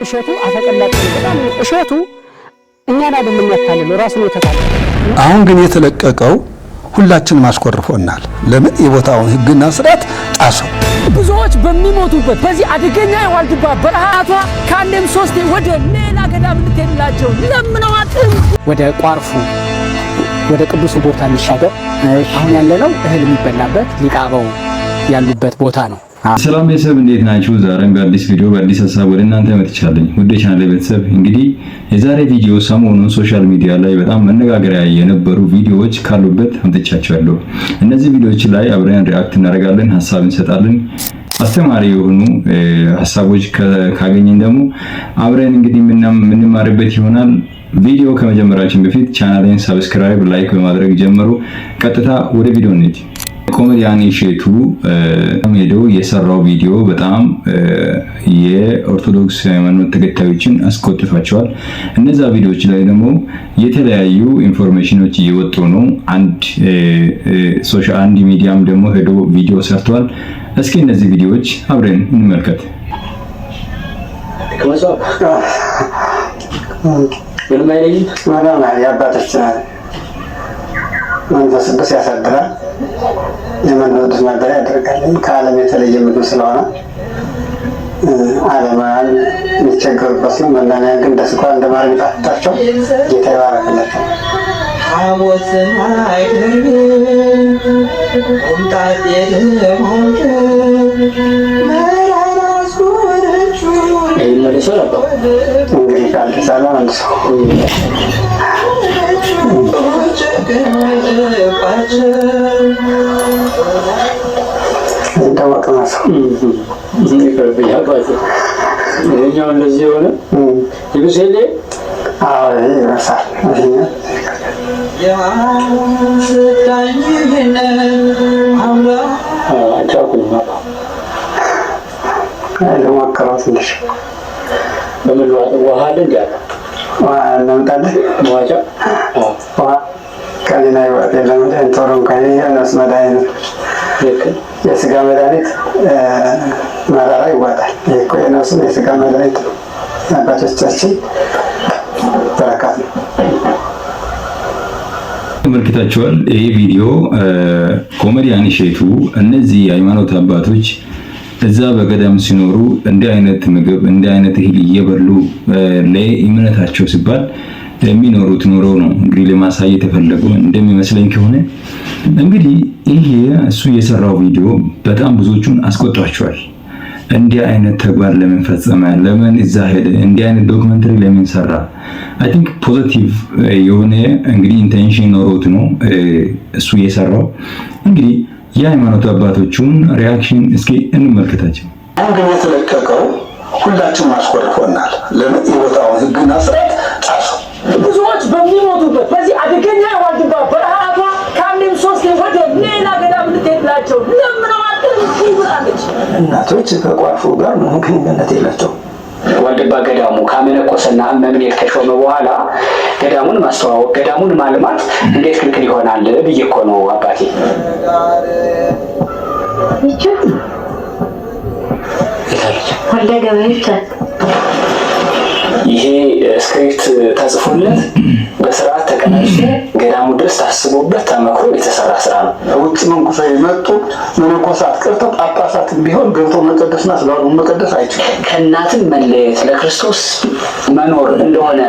እሸቱ አፈቀላጭ በጣም እሸቱ እኛን አይደለም ያታለለው ራሱ ነው ተካለ። አሁን ግን የተለቀቀው ሁላችንም አስቆርፎናል። ለምን የቦታውን ህግና ስርዓት ጣሰው። ብዙዎች በሚሞቱበት በዚህ አደገኛ የዋልድባ በረሃቷ ካንደም ሶስቴ ወደ ሌላ ገዳም ልትሄድላቸው ለምነዋት ወደ ቋርፉ ወደ ቅዱስ ቦታ እንሻገር። አሁን ያለነው እህል የሚበላበት ሊቃበው ያሉበት ቦታ ነው። ሰላም ቤተሰብ እንዴት ናችሁ? ዛሬም በአዲስ ቪዲዮ በአዲስ ሀሳብ ወደ እናንተ መጥቻለሁ። ውድ ቻናሌ ቤተሰብ እንግዲህ የዛሬ ቪዲዮ ሰሞኑን ሶሻል ሚዲያ ላይ በጣም መነጋገሪያ የነበሩ ቪዲዮዎች ካሉበት አምጥቻቸዋለሁ። እነዚህ ቪዲዮዎች ላይ አብረን ሪአክት እናደርጋለን፣ ሀሳብ እንሰጣለን። አስተማሪ የሆኑ ሀሳቦች ካገኘን ደግሞ አብረን እንግዲህ የምንማርበት ይሆናል። ቪዲዮ ከመጀመራችን በፊት ቻናሌን ሰብስክራይብ፣ ላይክ በማድረግ ጀምሩ። ቀጥታ ወደ ቪዲዮ እንሂድ። ኮሜዲያን እሸቱ ሄዶ የሰራው ቪዲዮ በጣም የኦርቶዶክስ ሃይማኖት ተከታዮችን አስቆጥቷቸዋል። እነዛ ቪዲዮዎች ላይ ደግሞ የተለያዩ ኢንፎርሜሽኖች እየወጡ ነው። አንድ ሚዲያም ደግሞ ሄዶ ቪዲዮ ሰርቷል። እስኪ እነዚህ ቪዲዮዎች አብረን እንመልከት። መንፈስ ቅዱስ ያሳድራል። የመንፈስ ቅዱስ ማደሪያ ያደርጋል። ከዓለም የተለየ ምግብ ስለሆነ ዓለማውያን የሚቸገሩበት ነው። መናንያን ግን እንደ ስኳር እንደ ማር የሚጣፍጣቸው ጌታ ይባረክላቸው። እንግዲህ ካልተሳለ መልሶ እንደዚህ የሆነ ይብስል ይበሳል። ለሞከረው ትንሽ በመልዋጥ ውሃ አለ እናምጣለን። መዋጫ ውሃ ከሌላ ይወጥ የለም። ቶሎም ከነሱ መድኃኒት የስጋ መድኃኒት መራራ ይዋጣል። ይህ እኮ የነሱም የስጋ መድኃኒት ነው። አባቶቻችን በረካት ነው። ተመልክታችኋል። ይሄ ቪዲዮ ኮሜዲያን እሸቱ እነዚህ የሃይማኖት አባቶች እዛ በገዳም ሲኖሩ እንዲህ አይነት ምግብ እንዲህ አይነት እህል እየበሉ ለእምነታቸው ሲባል የሚኖሩት ኑሮ ነው እንግዲህ ለማሳየት የፈለገው እንደሚመስለኝ ከሆነ እንግዲህ ይሄ እሱ የሰራው ቪዲዮ በጣም ብዙዎቹን አስቆጣቸዋል። እንዲህ አይነት ተግባር ለምን ፈጸመ? ለምን እዛ ሄደ? እንዲህ አይነት ዶክመንተሪ ለምን ሰራ? አይ ቲንክ ፖዚቲቭ የሆነ እንግዲህ ኢንቴንሽን ኖሮት ነው እሱ የሰራው። እንግዲህ የሃይማኖት አባቶቹን ሪአክሽን እስኪ እንመልከታቸው። አሁን ግን የተለቀቀው ሁላችንም አስቆርፎናል። ለምን የቦታውን ህግና ስርዓት ጣሰው። ብዙዎች በሚሞቱበት በዚህ አደገኛ የዋልድባ በረሃቷ ካንደም ሶስቴ ወደ ሌላ ገዳም ልትሄድላቸው ለምነዋት ይብራለች። እናቶች ከቋርፉ ጋር ምንም ግንኙነት የላቸውም። ዋልድባ ገዳሙ ካመነኮሰና መምኔት ከሾመ በኋላ ገዳሙን ማስተዋወቅ ገዳሙን ማልማት እንዴት ክልክል ይሆናል ብዬ እኮ ነው አባቴ። ይሄ ስክሪፕት ተጽፎለት በስርዓት ተቀናጅቶ ገዳሙ ድረስ ታስቦበት ተመክሮ የተሰራ ስራ ነው። ውጭ መንኩሰው የመጡ መነኮሳት ቀርተው ጳጳሳትም ቢሆን ገብቶ መቀደስና ስጋውን መቀደስ አይችልም። ከእናትም መለየት ለክርስቶስ መኖር እንደሆነ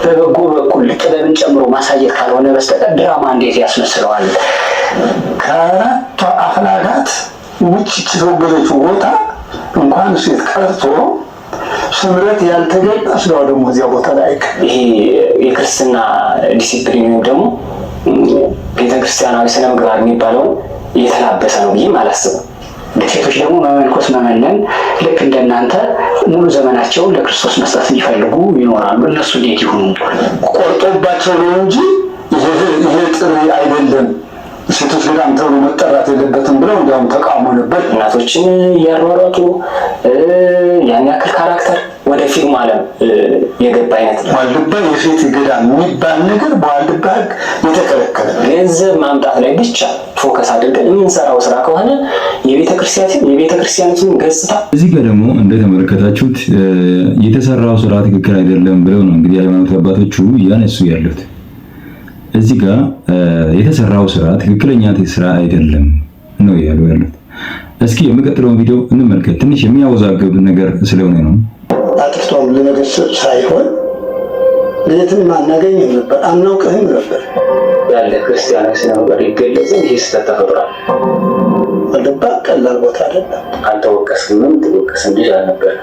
በበጎ በኩል ጥበብን ጨምሮ ማሳየት ካልሆነ በስተቀር ድራማ እንዴት ያስመስለዋል? ከአራቱ አፍላጋት ውጭ የተወገዘችው ቦታ እንኳን ሴት ቀርቶ ስምረት ያልተገባ ስጋው ደግሞ እዚያ ቦታ ላይ ይሄ የክርስትና ዲሲፕሊን ወይም ደግሞ ቤተክርስቲያናዊ ስነ ምግባር የሚባለውን እየተላበሰ ነው ብዬ አላስብም። ሴቶች ደግሞ መመንኮስ መመነን ልክ እንደናንተ ሙሉ ዘመናቸውን ለክርስቶስ መስጠት የሚፈልጉ ይኖራሉ። እነሱ እንዴት ይሁኑ? ቆርጦባቸው ነው እንጂ ይሄ ጥሪ አይደለም። ሴቶች ገዳም ተብሎ መጠራት የለበትም ብለው እንዲያውም ተቃውሞ ነበር። እናቶችን እያሯሯጡ ያን ያክል ካራክተር ወደ ፊልም ዓለም የገባ አይነት ነው። ዋልድባ የሴት ገዳም የሚባል ነገር በዋልድባ ሕግ የተከለከለ ገንዘብ ማምጣት ላይ ብቻ ፎከስ አድርገን የምንሰራው ስራ ከሆነ የቤተክርስቲያኒቱን ገጽታ እዚህ ጋር ደግሞ እንደተመለከታችሁት የተሰራው ስራ ትክክል አይደለም ብለው ነው እንግዲህ ሃይማኖት አባቶቹ እያነሱ ያሉት። እዚህ ጋር የተሰራው ስራ ትክክለኛ ስራ አይደለም ነው ያሉት። እስኪ የሚቀጥለውን ቪዲዮ እንመልከት። ትንሽ የሚያወዛግብ ነገር ስለሆነ ነው። አጥፍቶም ለመገሰጽ ሳይሆን ለየትም አናገኝም ነበር፣ አናውቅህም ነበር ያለ ክርስቲያናዊ ስነ ምግባር ይገለጽ። ይህ ስህተት ተፈጥሯል። ዋልድባ ቀላል ቦታ አይደለም። አልተወቀስንም፣ ተወቀስን ልጅ አልነበር።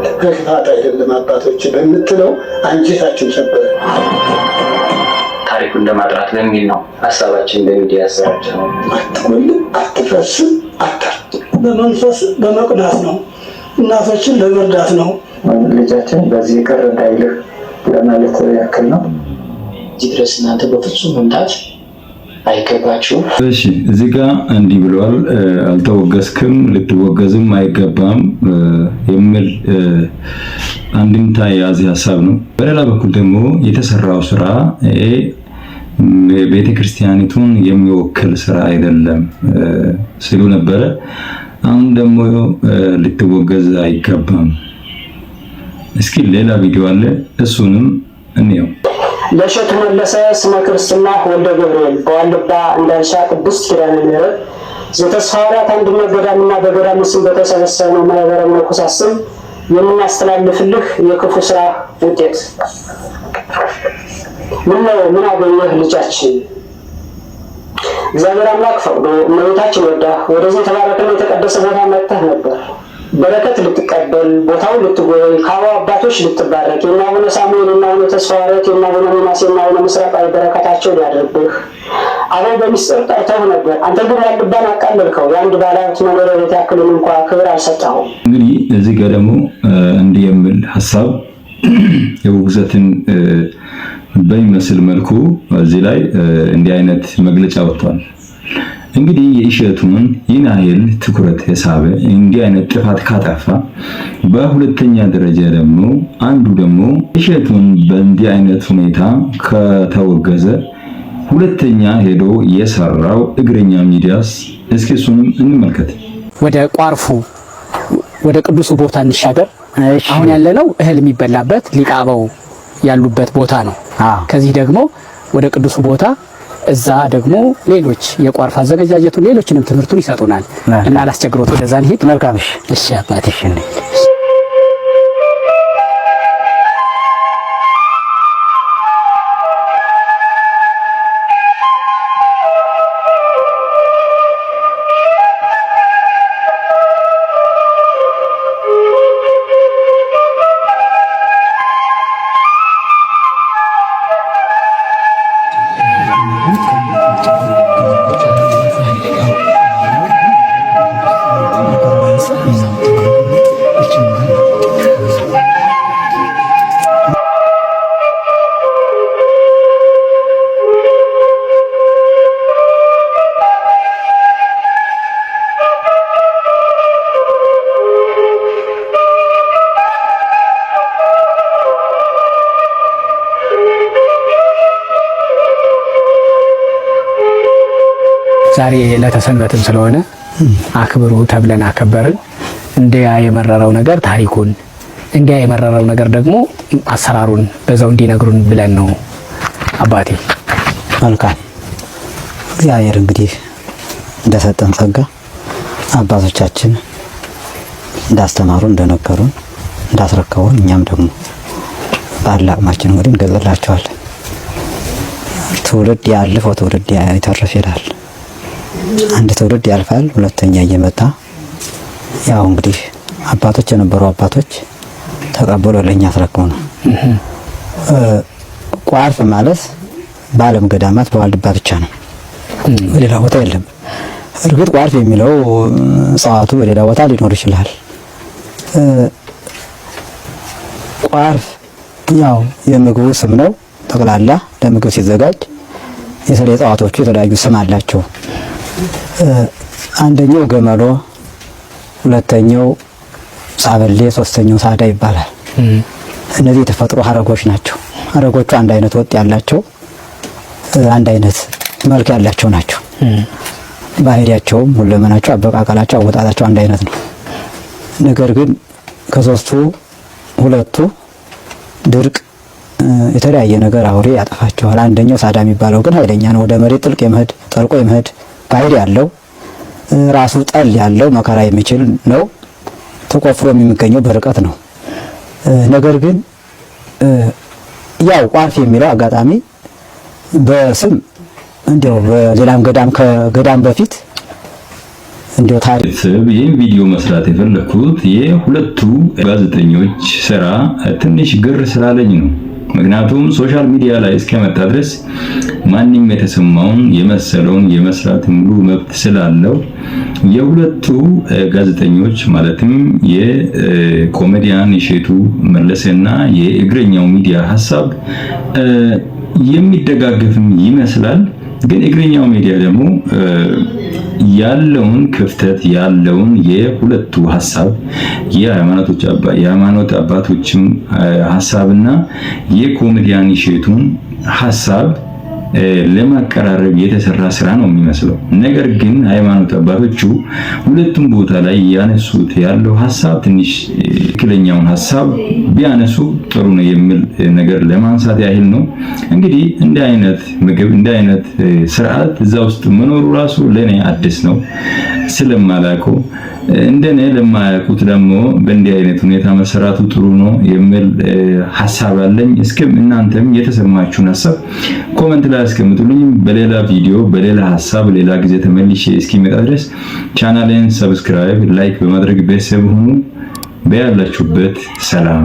በክፋት አይደለም አባቶች በምትለው አንጀታችን ሰበረ። ታሪኩን ለማጥራት በሚል ነው ሀሳባችን በሚዲያ ያሰራጨ ነው። አትጎልም፣ አትፈስም፣ በመንፈስ በመቅዳት ነው፣ እናቶችን ለመርዳት ነው። ልጃችን በዚህ ቅር እንዳይልህ ለማለት ያክል ነው። እዚህ ድረስ እናንተ በፍጹም መምጣት አይገባችሁም። እሺ እዚህ ጋር እንዲህ ብለዋል። አልተወገዝክም፣ ልትወገዝም አይገባም የሚል አንድምታ የያዘ ሀሳብ ነው። በሌላ በኩል ደግሞ የተሰራው ስራ ቤተክርስቲያኒቱን የሚወክል ስራ አይደለም ሲሉ ነበረ። አሁን ደግሞ ልትወገዝ አይገባም። እስኪ ሌላ ቪዲዮ አለ፣ እሱንም እንየው። ለእሸቱ መለሰ ስመ ክርስትና ወልደ ገብርኤል በዋልድባ እንዳልሻ ቅድስት ኪዳነ ምሕረት ዘተስፋ ሐዋርያት አንድነት ገዳምና በገዳሙ ስም በተሰበሰበው ማህበረ መነኮሳት ስም የምናስተላልፍልህ የክፉ ስራ ውጤት ምን አገኘህ ልጃችን? እግዚአብሔር አምላክ ፈቅዶ እመቤታችን ወዳ ወደዚህ የተባረከና የተቀደሰ ቦታ መጥተህ ነበር። በረከት ልትቀበል ቦታውን ልትጎበኝ ከአበው አባቶች ልትባረክ የእነ አቡነ ሳሙኤል እና አቡነ ተስፋ ሐዋርያት የእነ አቡነ ሚናስ እና አቡነ ምስራቃዊ በረከታቸው ሊያደርብህ አበው በሚስጥር ጠርተው ነበር። አንተ ግን ዋልድባን አቃለልከው። የአንድ ባለሀብት መኖሪያ ቤት ያክልን እንኳ ክብር አልሰጠኸውም። እንግዲህ እዚህ ጋር ደግሞ እንዲህ የሚል ሀሳብ የውግዘትን በሚመስል መልኩ እዚህ ላይ እንዲህ አይነት መግለጫ ወጥቷል። እንግዲህ የእሸቱን ይህን ያህል ትኩረት የሳበ እንዲህ አይነት ጥፋት ካጠፋ፣ በሁለተኛ ደረጃ ደግሞ አንዱ ደግሞ እሸቱን በእንዲህ አይነት ሁኔታ ከተወገዘ ሁለተኛ ሄዶ የሰራው እግረኛ ሚዲያስ፣ እስኪ እሱንም እንመልከት። ወደ ቋርፉ ወደ ቅዱሱ ቦታ እንሻገር። አሁን ያለነው እህል የሚበላበት ሊቃበው ያሉበት ቦታ ነው። ከዚህ ደግሞ ወደ ቅዱሱ ቦታ እዛ ደግሞ ሌሎች የቋርፍ አዘገጃጀቱ ሌሎችንም ትምህርቱን ይሰጡናል እና አላስቸግሮት ወደዛ እንሂድ። መልካም እሺ አባቴ። ዛሬ ለተሰንበትም ስለሆነ አክብሩ ተብለን አከበርን። እንዲያ የመረረው ነገር ታሪኩን፣ እንዲያ የመረረው ነገር ደግሞ አሰራሩን በዛው እንዲነግሩን ብለን ነው አባቴ። መልካም እግዚአብሔር እንግዲህ እንደሰጠን ጸጋ አባቶቻችን እንዳስተማሩ እንደነገሩን እንዳስረከቡን እኛም ደግሞ ባለ አቅማችን እንግዲህ እንገልጽላቸዋለን። ትውልድ ያለፈው ትውልድ ይተርፍ ይላል። አንድ ትውልድ ያልፋል፣ ሁለተኛ እየመጣ ያው እንግዲህ አባቶች የነበሩ አባቶች ተቀበሉ ለኛ አስረክቡ ነው። ቋርፍ ማለት በዓለም ገዳማት በዋልድባ ብቻ ነው፣ በሌላ ቦታ የለም። እርግጥ ቋርፍ የሚለው እጽዋቱ በሌላ ቦታ ሊኖር ይችላል። ቋርፍ ያው የምግቡ ስም ነው። ጠቅላላ ለምግብ ሲዘጋጅ የተለያዩ እጽዋቶቹ የተለያዩ ስም አላቸው። አንደኛው ገመሎ፣ ሁለተኛው ሳበሌ፣ ሶስተኛው ሳዳ ይባላል። እነዚህ የተፈጥሮ ሀረጎች ናቸው። ሀረጎቹ አንድ አይነት ወጥ ያላቸው አንድ አይነት መልክ ያላቸው ናቸው። ባህሪያቸውም ሁለመናቸው፣ አበቃቀላቸው፣ አወጣጣቸው አንድ አይነት ነው። ነገር ግን ከሶስቱ ሁለቱ ድርቅ የተለያየ ነገር አውሬ ያጠፋቸዋል። አንደኛው ሳዳ የሚባለው ግን ኃይለኛ ነው። ወደ መሬት ጥልቅ የመሄድ ጠልቆ የመሄድ ባህሪ ያለው ራሱ ጠል ያለው መከራ የሚችል ነው። ተቆፍሮ የሚገኘው በርቀት ነው። ነገር ግን ያው ቋርፍ የሚለው አጋጣሚ በስም እንዲያው በሌላም ከገዳም በፊት እንዲያው ታሪክ ይህን ቪዲዮ መስራት የፈለኩት የሁለቱ ጋዜጠኞች ስራ ትንሽ ግር ስላለኝ ነው። ምክንያቱም ሶሻል ሚዲያ ላይ እስከመጣ ድረስ ማንም የተሰማውን የመሰለውን የመስራት ሙሉ መብት ስላለው የሁለቱ ጋዜጠኞች ማለትም የኮሜዲያን እሸቱ መለሰና የእግረኛው ሚዲያ ሐሳብ የሚደጋገፍም ይመስላል። ግን እግረኛው ሚዲያ ደግሞ ያለውን ክፍተት ያለውን የሁለቱ ሐሳብ የሃይማኖት አባቶችም ሐሳብና የኮሜዲያን እሸቱን ሐሳብ ለማቀራረብ የተሰራ ስራ ነው የሚመስለው። ነገር ግን ሃይማኖት አባቶቹ ሁለቱም ቦታ ላይ ያነሱት ያለው ሐሳብ ትንሽ ትክክለኛውን ሐሳብ ቢያነሱ ጥሩ ነው የሚል ነገር ለማንሳት ያህል ነው። እንግዲህ እንደ አይነት ምግብ እንደ አይነት ስርዓት እዛ ውስጥ መኖሩ ራሱ ለኔ አዲስ ነው ስለማላውቀው፣ እንደኔ ለማያውቁት ደግሞ በእንዲህ አይነት ሁኔታ መሰራቱ ጥሩ ነው የሚል ሐሳብ አለኝ። እስኪ እናንተም የተሰማችሁን ሐሳብ ኮሜንት ላይ አስቀምጡልኝ። በሌላ ቪዲዮ በሌላ ሐሳብ ሌላ ጊዜ ተመልሼ እስኪመጣ ድረስ ቻናሌን ሰብስክራይብ፣ ላይክ በማድረግ ቤተሰብ ሁኑ። በያላችሁበት ሰላም